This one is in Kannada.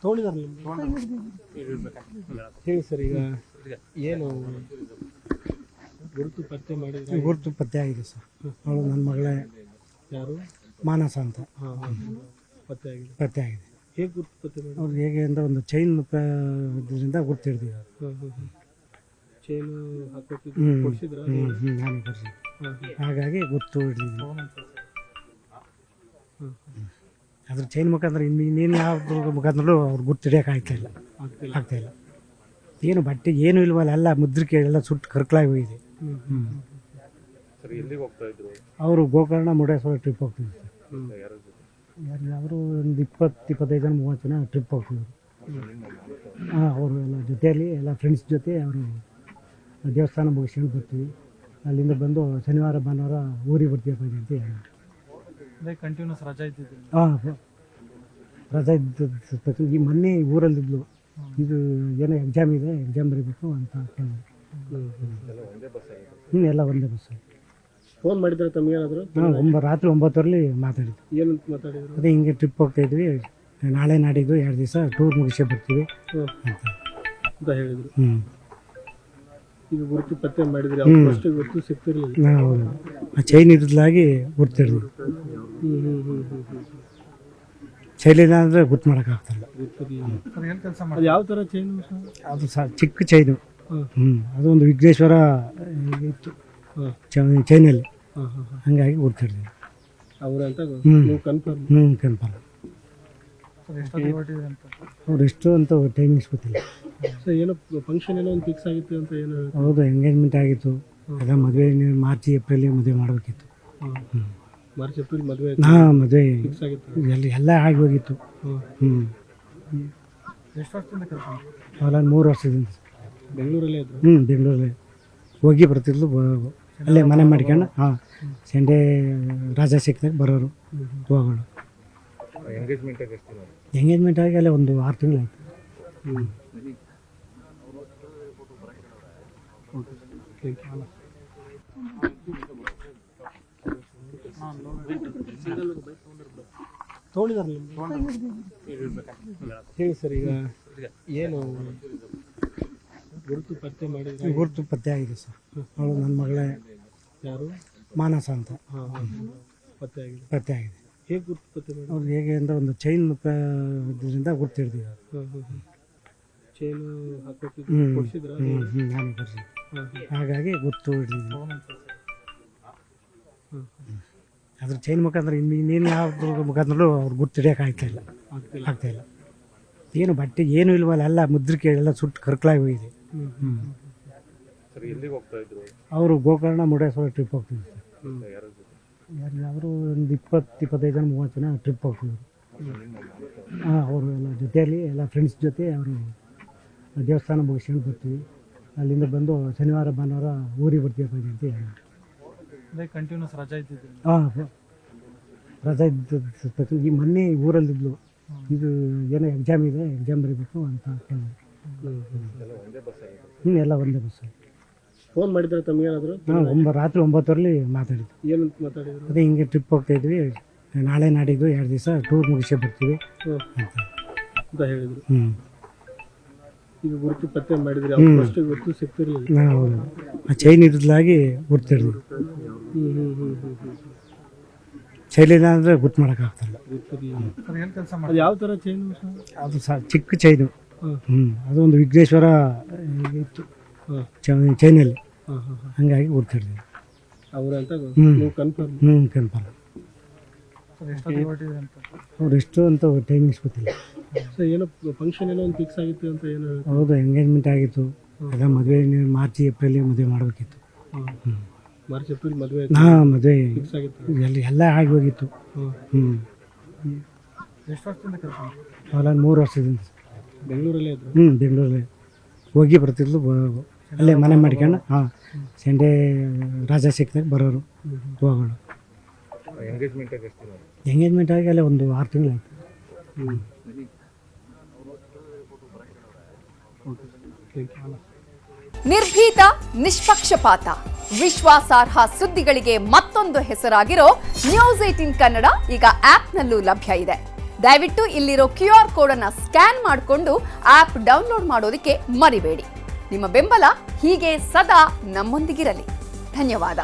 ತೊಗೊಂಡಿದ್ದಾರೆ ಹೇಳಿ ಸರ್. ಈಗ ಏನು ಗುರುತು ಪತ್ತೆ ಮಾಡಿದ್ರೆ? ಗುರುತು ಪತ್ತೆ ಆಗಿದೆ ಸರ್. ಅವಳು ನನ್ನ ಮಗಳೇ. ಯಾರು? ಮಾನಸ ಅಂತ. ಪತ್ತೆ ಆಗಿದೆ. ಪತ್ತೆ ಆಗಿದೆ. ಹೇಗೆ ಗುರುತು ಪತ್ತೆ ಮಾಡಿ? ಅವ್ರು ಹೇಗೆ ಅಂದರೆ ಒಂದು ಚೈನ್ ಇದರಿಂದ ಗುರ್ತು ಹಿಡಿದಿವಿ. ಚೈನು ಹಾಕೋತಿದ್ರು ನಾನು ಕೊಡಿಸಿ, ಹಾಗಾಗಿ ಗುರ್ತು ಹಿಡಿದಿದ್ವಿ. ಅದ್ರ ಚೈನ್ ಮುಖಾಂತರ ಇನ್ನೇನು ಯಾವ್ದು ಮುಖಾಂತರ ಅವ್ರು ಗುರ್ತು ಹಿಡಿಯೋಕೆ ಆಗ್ತಾಯಿಲ್ಲ. ಏನು ಬಟ್ಟೆ ಏನು ಇಲ್ವಲ್ಲ, ಎಲ್ಲ ಮುದ್ರಿಕೆ ಎಲ್ಲ ಸುಟ್ಟು ಕರ್ಕಲಾಗಿ ಹೋಗಿದೆ. ಅವರು ಗೋಕರ್ಣ ಮುರುಡೇಶ್ವರ ಟ್ರಿಪ್ ಹೋಗ್ತಿದ್ರು ಸರ್. ಅವರು ಒಂದು 20-25 ಜನ 30 ಜನ ಟ್ರಿಪ್ ಹೋಗ್ತಿದ್ರು. ಅವರು ಎಲ್ಲ ಜೊತೆಯಲ್ಲಿ ಎಲ್ಲ ಫ್ರೆಂಡ್ಸ್ ಜೊತೆ ಅವರು ದೇವಸ್ಥಾನ ಮುಗಿಸ್ಕೊಂಡು ಬರ್ತೀವಿ. ಅಲ್ಲಿಂದ ಬಂದು ಶನಿವಾರ ಭಾನುವಾರ ಊರಿಗೆ ಬರ್ತೀವಪ್ಪ ಅಂತ ಹೇಳಿ ಕಂಟಿನ್ಯೂಸ್ ರಜಾ ಇದ್ದಿದ್ದು. ರಜಾ ಇದ್ದ ಈ ಮೊನ್ನೆ ಊರಲ್ಲಿದ್ಲು. ಇದು ಏನೋ ಎಕ್ಸಾಮ್ ಇದೆ, ಎಕ್ಸಾಮ್ ಬರೀಬೇಕು ಅಂತ ಎಲ್ಲ ಒಂದೇ ಬಸ್. ಫೋನ್ ಮಾಡಿದ್ರೆ ತಮಗೇನಾದ್ರು? ರಾತ್ರಿ 9 ಮಾತಾಡಿದ್ದು. ಏನಂತ ಮಾತಾಡಿದ್ರು? ಅದೇ ಹಿಂಗೆ ಟ್ರಿಪ್ ಹೋಗ್ತಾಯಿದ್ವಿ, ನಾಳೆ ನಾಡಿದ್ದು 2 ದಿವಸ ಟೂರ್ ಮುಗಿಸೇ ಬರ್ತೀವಿ ಅಂತ ಹೇಳಿದ್ರು. ಈಗ ಗುರುತು ಪತ್ತೆ ಮಾಡಿದ್ರಿ? ಅಷ್ಟು ಗುರುತು ಸಿಗ್ತಿರ್ಲಿಲ್ಲ. ನಾವು ಆ ಚೈನ್ ಇದ್ಲಾಗಿ ಗುರ್ತಿಡ್ದು. ಚೈಲಿಲ್ಲ ಅಂದರೆ ಗುರ್ತು ಮಾಡೋಕ್ಕಾಗ್ತಲ್ಲ. ಯಾವ ಥರ ಚೈನು? ಅದು ಚಿಕ್ಕ ಚೈನು. ಅದು ಒಂದು ವಿಘ್ನೇಶ್ವರ ಇತ್ತು ಚೈನಲ್ಲಿ, ಹಂಗಾಗಿ ಗುರ್ತಿಡ್ತೀವಿ. ಅವ್ರಂತ ಕನ್ಫರ್ಮ್? ಕನ್ಫರ್ಮ್. ಅವ್ರು ಎಷ್ಟು ಅಂತ ಟೈಮಿಂಗ್ಸ್ ಗೊತ್ತಿಲ್ಲ. ಏನೋ ಫಂಕ್ಷನ್ ಏನೋ ಒಂದು ಫಿಕ್ಸ್ ಆಗಿತ್ತು ಅಂತ ಏನೋ? ಹೌದು, ಎಂಗೇಜ್ಮೆಂಟ್ ಆಗಿತ್ತು. ಅದ ಮದುವೆ ಮಾರ್ಚ್ ಏಪ್ರಿಲ್ ಮದುವೆ ಮಾಡಬೇಕಿತ್ತು. ಮಾರ್ಚ್ ಏಪ್ರಿಲ್ ಮದುವೆ? ಮದುವೆ ಫಿಕ್ಸ್ ಆಗಿತ್ತು, ಎಲ್ಲ ಆಗಿ ಹೋಗಿತ್ತು. ಎಷ್ಟು ವರ್ಷದಿಂದ ಕರ್ಕೊಂಡು? ಅವೆಲ್ಲ 3 ವರ್ಷದಿಂದ. ಬೆಂಗಳೂರಲ್ಲೇ ಇದ್ರು? ಬೆಂಗಳೂರಲ್ಲೇ ಹೋಗಿ ಬರ್ತಿದ್ಲು. ಅಲ್ಲೇ ಮನೆ ಮಾಡ್ಕೊಂಡು ಸಂಡೇ ರಾಜಾ ಸಿಕ್ಕಿದಾಗ ಬರೋರು ಹೋಗೋಳು. ಎಂಗೇಜ್ಮೆಂಟ್ ಆಗಿ ಅಲ್ಲೇ ಒಂದು 6 ತಿಂಗಳಾಯ್ತು. ತೊಗೊಂಡಿದ್ದಾರೆ ಹೇಳಿ ಸರ್. ಈಗ ಏನು ಗುರುತು ಪತ್ತೆ ಮಾಡಿದ್ರೆ? ಗುರುತು ಪತ್ತೆ ಆಗಿದೆ ಸರ್. ಅವಳು ನನ್ನ ಮಗಳೇ. ಯಾರು? ಮಾನಸ ಅಂತ. ಪತ್ತೆ ಆಗಿದೆ. ಪತ್ತೆ ಆಗಿದೆ. ಹೇಗೆ ಗುರುತು ಪತ್ತೆ ಮಾಡಿ? ಅವ್ರು ಹೇಗೆ ಅಂದರೆ ಒಂದು ಚೈನ್ ಇದರಿಂದ ಗುರ್ತು ಹಿಡಿದಿವಿ. ಚೈನು ಹಾಕೋತಿದ್ರು. ನಾನು ಕೊಡಿಸಿ, ಹಾಗಾಗಿ ಗುರ್ತು ಹಿಡಿದಿದ್ವಿ. ಅದ್ರ ಚೈನ್ ಮುಖಾಂತರ ಇನ್ನೇನು ಯಾವ್ದು ಮುಖಾಂತರ ಅವ್ರು ಗುರ್ತು ಹಿಡಿಯೋಕೆ ಆಗ್ತಾಯಿಲ್ಲ. ಏನು ಬಟ್ಟೆ ಏನು ಇಲ್ವಲ್ಲ, ಎಲ್ಲ ಮುದ್ರಿಕೆ ಎಲ್ಲ ಸುಟ್ಟು ಕರ್ಕಲಾಗಿ ಹೋಗಿದೆ. ಅವರು ಗೋಕರ್ಣ ಮುರುಡೇಶ್ವರ ಟ್ರಿಪ್ ಹೋಗ್ತಿದ್ರು ಸರ್. ಅವರು ಒಂದು 20-25 ಜನ 30 ಜನ ಟ್ರಿಪ್ ಹೋಗ್ತಿದ್ರು. ಅವರು ಎಲ್ಲ ಜೊತೆಯಲ್ಲಿ ಎಲ್ಲ ಫ್ರೆಂಡ್ಸ್ ಜೊತೆ ಅವರು ದೇವಸ್ಥಾನ ಮುಗಿಸ್ಕೊಂಡು ಬರ್ತೀವಿ. ಅಲ್ಲಿಂದ ಬಂದು ಶನಿವಾರ ಭಾನುವಾರ ಊರಿಗೆ ಬರ್ತೀವಪ್ಪ ಅಂತ ಹೇಳಿ ಕಂಟಿನ್ಯೂಸ್ ರಜಾ ಇದ್ದಿದ್ದು. ರಜಾ ಇದ್ದ ಈ ಮೊನ್ನೆ ಊರಲ್ಲಿದ್ಲು. ಇದು ಏನೋ ಎಕ್ಸಾಮ್ ಇದೆ, ಎಕ್ಸಾಮ್ ಬರೀಬೇಕು ಅಂತ ಎಲ್ಲ ಒಂದೇ ಬಸ್. ಫೋನ್ ಮಾಡಿದ್ರೆ ತಮಗೇನಾದ್ರು? ರಾತ್ರಿ 9 ಮಾತಾಡಿದ್ದು. ಏನಂತ ಮಾತಾಡಿದ್ರು? ಅದೇ ಹಿಂಗೆ ಟ್ರಿಪ್ ಹೋಗ್ತಾಯಿದ್ವಿ, ನಾಳೆ ನಾಡಿದ್ದು 2 ದಿವಸ ಟೂರ್ ಮುಗಿಸೇ ಬರ್ತೀವಿ ಅಂತ ಹೇಳಿದ್ರು. ಈಗ ಗುರುತು ಪತ್ತೆ ಮಾಡಿದ್ರಿ? ಅಷ್ಟು ಗುರುತು ಸಿಗ್ತಿರ್ಲಿಲ್ಲ. ನಾವು ಆ ಚೈನ್ ಇದ್ಲಾಗಿ ಗುರ್ತಿಡ್ದು. ಚೈಲಿಲ್ಲ ಅಂದರೆ ಗುರ್ತು ಮಾಡೋಕ್ಕಾಗ್ತಲ್ಲ. ಯಾವ ಥರ ಚೈನು? ಅದು ಚಿಕ್ಕ ಚೈನು. ಅದು ಒಂದು ವಿಘ್ನೇಶ್ವರ ಇತ್ತು ಚೈನಲ್ಲಿ, ಹಂಗಾಗಿ ಗುರ್ತಿಡ್ತೀವಿ. ಅವ್ರಂತ ಕನ್ಫರ್ಮ್? ಕನ್ಫರ್ಮ್. ಅವ್ರು ಎಷ್ಟು ಅಂತ ಟೈಮಿಂಗ್ಸ್ ಗೊತ್ತಿಲ್ಲ. ಏನೋ ಫಂಕ್ಷನ್ ಏನೋ ಒಂದು ಫಿಕ್ಸ್ ಆಗಿತ್ತು ಅಂತ ಏನೋ? ಹೌದು, ಎಂಗೇಜ್ಮೆಂಟ್ ಆಗಿತ್ತು. ಅದ ಮದುವೆ ಮಾರ್ಚ್ ಏಪ್ರಿಲ್ ಮದುವೆ ಮಾಡಬೇಕಿತ್ತು. ಮಾರ್ಚ್ ಏಪ್ರಿಲ್ ಮದುವೆ? ಮದುವೆ ಫಿಕ್ಸ್ ಆಗಿತ್ತು, ಎಲ್ಲ ಆಗಿ ಹೋಗಿತ್ತು. ಎಷ್ಟು ವರ್ಷದಿಂದ ಕರ್ಕೊಂಡು? ಅವೆಲ್ಲ 3 ವರ್ಷದಿಂದ. ಬೆಂಗಳೂರಲ್ಲೇ ಇದ್ರು? ಬೆಂಗಳೂರಲ್ಲೇ ಹೋಗಿ ಬರ್ತಿದ್ಲು. ಅಲ್ಲೇ ಮನೆ ಮಾಡ್ಕೊಂಡು ಸಂಡೇ ರಾಜಾ ಸಿಕ್ಕಿದಾಗ ಬರೋರು ಹೋಗೋಳು. ಎಂಗೇಜ್ಮೆಂಟ್ ಆಗಿ ಅಲ್ಲೇ ಒಂದು 6 ತಿಂಗಳಾಯ್ತು. ನಿರ್ಭೀತ, ನಿಷ್ಪಕ್ಷಪಾತ, ವಿಶ್ವಾಸಾರ್ಹ ಸುದ್ದಿಗಳಿಗೆ ಮತ್ತೊಂದು ಹೆಸರಾಗಿರೋ ನ್ಯೂಸ್ 18 ಕನ್ನಡ ಈಗ ಆಪ್ನಲ್ಲೂ ಲಭ್ಯ ಇದೆ. ದಯವಿಟ್ಟು ಇಲ್ಲಿರೋ QR ಕೋಡ್ ಅನ್ನ ಸ್ಕ್ಯಾನ್ ಮಾಡಿಕೊಂಡು ಆಪ್ ಡೌನ್ಲೋಡ್ ಮಾಡೋದಕ್ಕೆ ಮರಿಬೇಡಿ. ನಿಮ್ಮ ಬೆಂಬಲ ಹೀಗೆ ಸದಾ ನಮ್ಮೊಂದಿಗಿರಲಿ. ಧನ್ಯವಾದ.